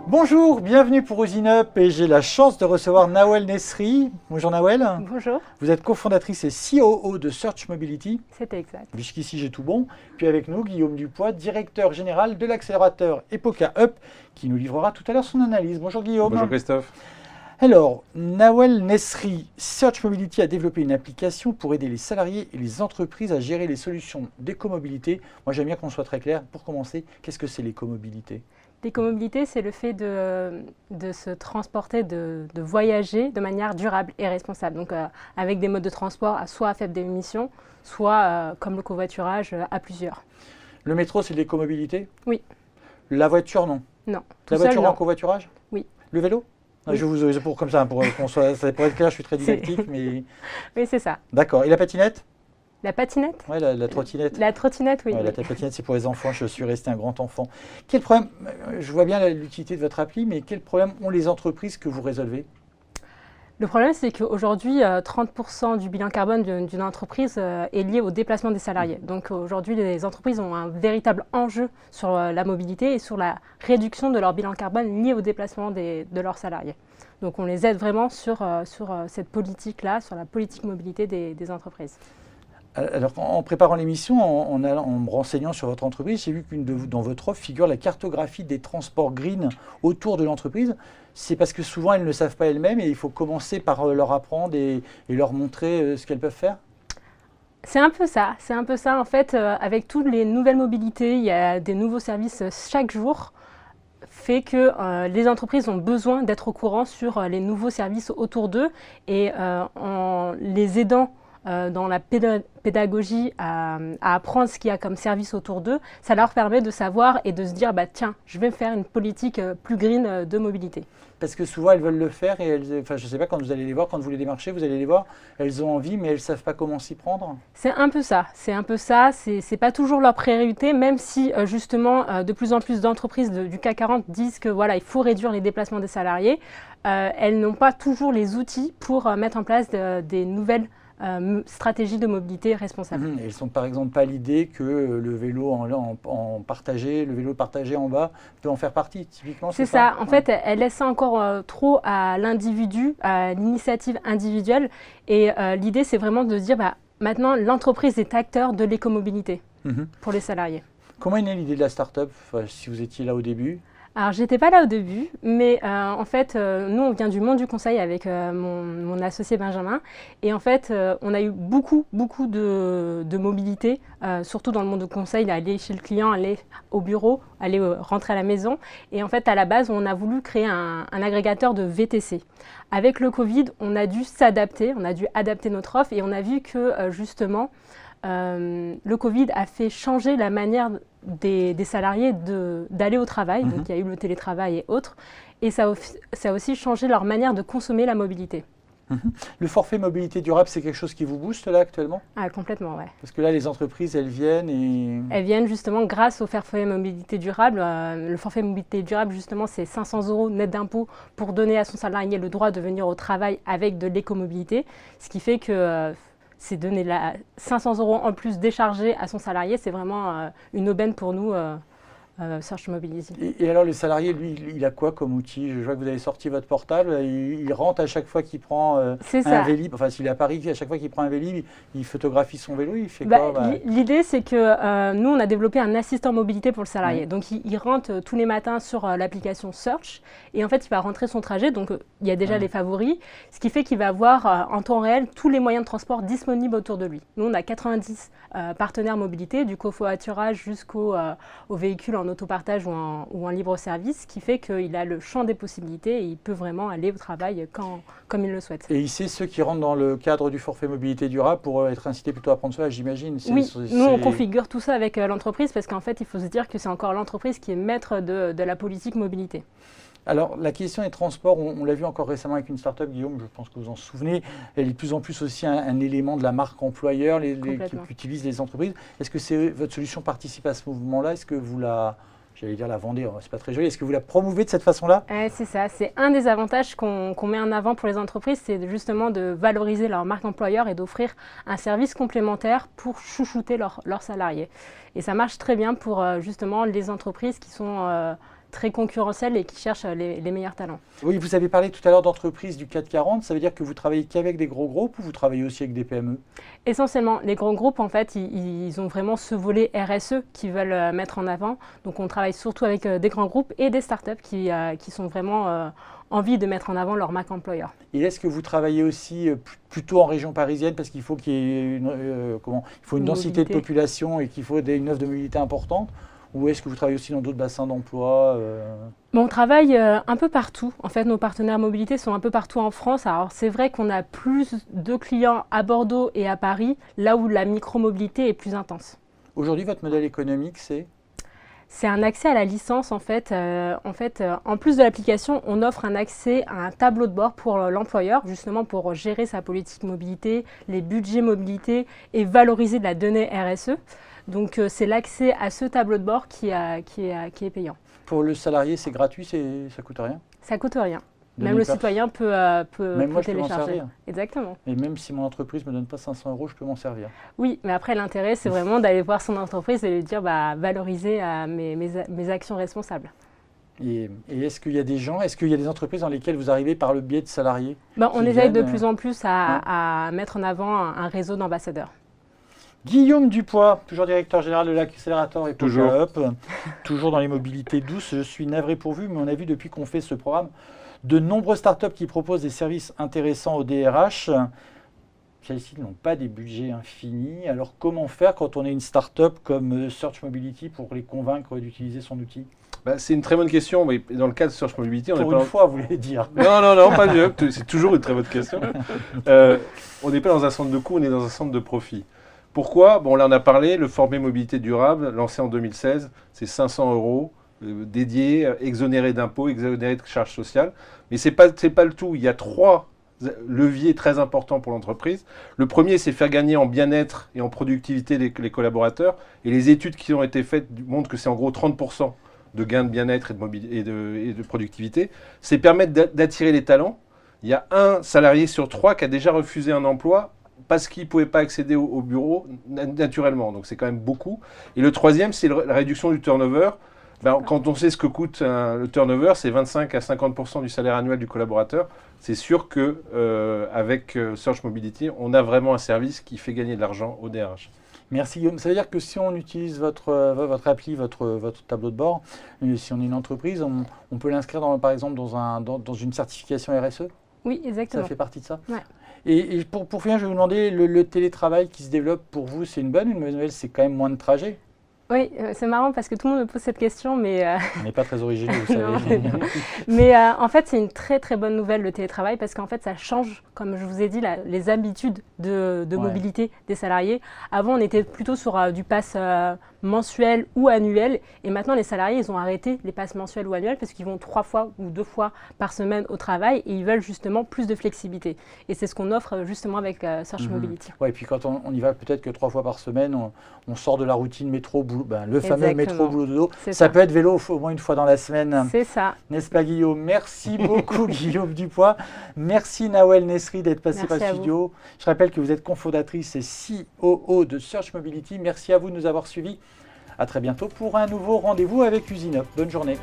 Bonjour, bienvenue pour Usinup et j'ai la chance de recevoir Nawel Nesri. Bonjour Nawel. Bonjour. Vous êtes cofondatrice et COO de Search Mobility. C'est exact. Jusqu'ici j'ai tout bon. Puis avec nous, Guillaume Dupois, directeur général de l'accélérateur Epoca Up, qui nous livrera tout à l'heure son analyse. Bonjour Guillaume. Bonjour Christophe. Alors, Nawel Nesri, Search Mobility a développé une application pour aider les salariés et les entreprises à gérer les solutions d'écomobilité. Moi j'aime bien qu'on soit très clair. Pour commencer, qu'est-ce que c'est l'écomobilité ? L'écomobilité, c'est le fait de se transporter, de voyager de manière durable et responsable. Donc avec des modes de transport soit à faible émission, soit comme le covoiturage à plusieurs. Le métro, c'est de l'écomobilité ? Oui. La voiture, non ? Non. La voiture en covoiturage ? Oui. Le vélo ? Oui. Je vous pour comme ça, pour être clair, je suis très didactique, mais... Oui, c'est ça. D'accord. Et la patinette ? La patinette ? Oui, la trottinette. La trottinette, oui. Ouais, la patinette, c'est pour les enfants. Je suis resté un grand enfant. Quel problème, je vois bien l'utilité de votre appli, mais quel problème ont les entreprises que vous résolvez ? Le problème, c'est qu'aujourd'hui, 30% du bilan carbone d'une entreprise est lié au déplacement des salariés. Donc aujourd'hui, les entreprises ont un véritable enjeu sur la mobilité et sur la réduction de leur bilan carbone lié au déplacement de leurs salariés. Donc on les aide vraiment sur cette politique-là, sur la politique mobilité des entreprises. Alors, en préparant l'émission, en me renseignant sur votre entreprise, j'ai vu dans votre offre figure la cartographie des transports green autour de l'entreprise. C'est parce que souvent, elles ne le savent pas elles-mêmes et il faut commencer par leur apprendre et leur montrer ce qu'elles peuvent faire. C'est un peu ça. C'est un peu ça. En fait, avec toutes les nouvelles mobilités, il y a des nouveaux services chaque jour, fait que les entreprises ont besoin d'être au courant sur les nouveaux services autour d'eux et en les aidant dans la pédagogie à apprendre ce qu'il y a comme service autour d'eux, ça leur permet de savoir et de se dire bah, tiens, je vais faire une politique plus green de mobilité. Parce que souvent elles veulent le faire et je ne sais pas, quand vous allez les voir, quand vous les démarchez, vous allez les voir, elles ont envie mais elles ne savent pas comment s'y prendre. C'est un peu ça, c'est pas toujours leur priorité, même si justement de plus en plus d'entreprises du CAC 40 disent que voilà, il faut réduire les déplacements des salariés, elles n'ont pas toujours les outils pour mettre en place des nouvelles stratégie de mobilité responsable. Elles ne sont par exemple pas l'idée que le vélo en partagé, le vélo partagé en bas peut en faire partie, typiquement. C'est ça. En fait, elle laisse ça encore trop à l'individu, à l'initiative individuelle. Et l'idée, c'est vraiment de se dire, bah, maintenant, l'entreprise est acteur de l'écomobilité pour les salariés. Comment est née l'idée de la start-up, si vous étiez là au début ? Alors, j'étais pas là au début, mais en fait, nous, on vient du monde du conseil avec mon associé Benjamin. Et en fait, on a eu beaucoup de mobilité, surtout dans le monde du conseil, aller chez le client, aller au bureau, aller rentrer à la maison. Et en fait, à la base, on a voulu créer un agrégateur de VTC. Avec le Covid, on a dû s'adapter, on a dû adapter notre offre et on a vu que justement, le Covid a fait changer la manière des salariés d'aller au travail. Donc il y a eu le télétravail et autres. Et ça a aussi changé leur manière de consommer la mobilité. Le forfait mobilité durable, c'est quelque chose qui vous booste là actuellement ? Ah, complètement, ouais. Parce que là, les entreprises, elles viennent et... Elles viennent justement grâce au forfait mobilité durable. Le forfait mobilité durable, justement, c'est 500 € net d'impôt pour donner à son salarié le droit de venir au travail avec de l'écomobilité. Ce qui fait que... c'est donner 500 € en plus déchargés à son salarié, c'est vraiment une aubaine pour nous, Search Mobility. Et alors le salarié, lui, il a quoi comme outil ? Je vois que vous avez sorti votre portable, il rentre à chaque fois qu'il prend un Vélib, enfin s'il est à Paris, à chaque fois qu'il prend un Vélib, il photographie son vélo, il fait quoi ? L'idée, c'est que nous, on a développé un assistant mobilité pour le salarié. Donc il rentre tous les matins sur l'application Search et en fait, il va rentrer son trajet, donc il y a déjà les favoris, ce qui fait qu'il va avoir en temps réel tous les moyens de transport disponibles autour de lui. Nous, on a 90 partenaires mobilité, du covoiturage jusqu'aux véhicules en autopartage ou en libre service, ce qui fait qu'il a le champ des possibilités et il peut vraiment aller au travail comme il le souhaite. Et il sait ceux qui rentrent dans le cadre du forfait mobilité durable pour être incités plutôt à prendre cela, j'imagine. Oui, nous on configure tout ça avec l'entreprise parce qu'en fait il faut se dire que c'est encore l'entreprise qui est maître de la politique mobilité. Alors, la question des transports, on l'a vu encore récemment avec une start-up, Guillaume, je pense que vous en souvenez, elle est de plus en plus aussi un élément de la marque employeur qu'utilisent les entreprises. Est-ce que votre solution participe à ce mouvement-là ? Est-ce que vous la vendez, c'est pas très joli, est-ce que vous la promouvez de cette façon-là ? C'est ça, c'est un des avantages qu'on met en avant pour les entreprises, c'est justement de valoriser leur marque employeur et d'offrir un service complémentaire pour chouchouter leurs salariés. Et ça marche très bien pour justement les entreprises qui sont très concurrentielle et qui cherche les meilleurs talents. Oui, vous avez parlé tout à l'heure d'entreprises du CAC 40. Ça veut dire que vous travaillez qu'avec des gros groupes ou vous travaillez aussi avec des PME? Essentiellement, les grands groupes, en fait, ils ont vraiment ce volet RSE qu'ils veulent mettre en avant. Donc, on travaille surtout avec des grands groupes et des startups qui sont vraiment envie de mettre en avant leur marque employeur. Et est-ce que vous travaillez aussi plutôt en région parisienne parce qu'il faut qu'il y ait une densité de population et qu'il faut une offre de mobilité importante? Ou est-ce que vous travaillez aussi dans d'autres bassins d'emploi? On travaille un peu partout. En fait, nos partenaires mobilité sont un peu partout en France. Alors, c'est vrai qu'on a plus de clients à Bordeaux et à Paris, là où la micromobilité est plus intense. Aujourd'hui, votre modèle économique, c'est? C'est un accès à la licence, en fait. En plus de l'application, on offre un accès à un tableau de bord pour l'employeur, justement pour gérer sa politique mobilité, les budgets mobilité et valoriser de la donnée RSE. Donc, c'est l'accès à ce tableau de bord qui est payant. Pour le salarié, c'est gratuit, ça ne coûte rien? Ça ne coûte rien. Même le citoyen peut moi, je peux m'en télécharger. servir. Exactement. Et même si mon entreprise ne me donne pas 500 €, je peux m'en servir. Oui, mais après, l'intérêt, c'est vraiment d'aller voir son entreprise et lui dire valoriser mes actions responsables. Et est-ce qu'il y a des entreprises dans lesquelles vous arrivez par le biais de salariés? On essaye de plus en plus à mettre en avant un réseau d'ambassadeurs. Guillaume Dupois, toujours directeur général de l'accélérateur et Up, toujours dans les mobilités douces. Je suis navré pour vous, mais on a vu depuis qu'on fait ce programme de nombreuses startups qui proposent des services intéressants au DRH. Celles-ci n'ont pas des budgets infinis. Alors comment faire quand on est une startup comme Search Mobility pour les convaincre d'utiliser son outil? C'est une très bonne question, mais dans le cas de Search Mobility, on est pas fois, vous voulez dire? Non, pas du tout. C'est toujours une très bonne question. On n'est pas dans un centre de coût, on est dans un centre de profit. Pourquoi? Là on a parlé, le forfait mobilité durable, lancé en 2016, c'est 500 € dédiés, exonérés d'impôts, exonérés de charges sociales. Mais ce n'est pas le tout. Il y a 3 leviers très importants pour l'entreprise. Le premier, c'est faire gagner en bien-être et en productivité les collaborateurs. Et les études qui ont été faites montrent que c'est en gros 30% de gains de bien-être et de productivité. C'est permettre d'attirer les talents. Il y a un salarié sur 3 qui a déjà refusé un emploi parce qu'il ne pouvait pas accéder au bureau naturellement. Donc c'est quand même beaucoup. Et le troisième, c'est la réduction du turnover. Quand on sait ce que coûte le turnover, c'est 25 à 50% du salaire annuel du collaborateur. C'est sûr qu'avec Search Mobility, on a vraiment un service qui fait gagner de l'argent au DRH. Merci Guillaume. Ça veut dire que si on utilise votre appli, votre tableau de bord, si on est une entreprise, on peut l'inscrire par exemple dans une certification RSE? Oui, exactement. Ça fait partie de ça? Ouais. Et pour finir, je vais vous demander, le télétravail qui se développe pour vous, c'est une bonne ou une mauvaise nouvelle? C'est quand même moins de trajets? Oui, c'est marrant parce que tout le monde me pose cette question, mais... On n'est pas très originaux, vous savez. Mais en fait, c'est une très très bonne nouvelle le télétravail parce qu'en fait, ça change, comme je vous ai dit, les habitudes de mobilité des salariés. Avant, on était plutôt sur du pass mensuel ou annuel et maintenant, les salariés, ils ont arrêté les passes mensuels ou annuels parce qu'ils vont 3 fois ou 2 fois par semaine au travail et ils veulent justement plus de flexibilité. Et c'est ce qu'on offre justement avec Search Mobility. Ouais, et puis quand on y va peut-être que 3 fois par semaine, on sort de la routine métro, le fameux métro boulot dodo. Ça peut être vélo au moins une fois dans la semaine. C'est ça. N'est-ce pas Guillaume? Merci beaucoup Guillaume Dupois. Merci Nawel Nesri d'être passé par le studio. Je rappelle que vous êtes cofondatrice et COO de Search Mobility. Merci à vous de nous avoir suivis. À très bientôt pour un nouveau rendez-vous avec Usine Up. Bonne journée.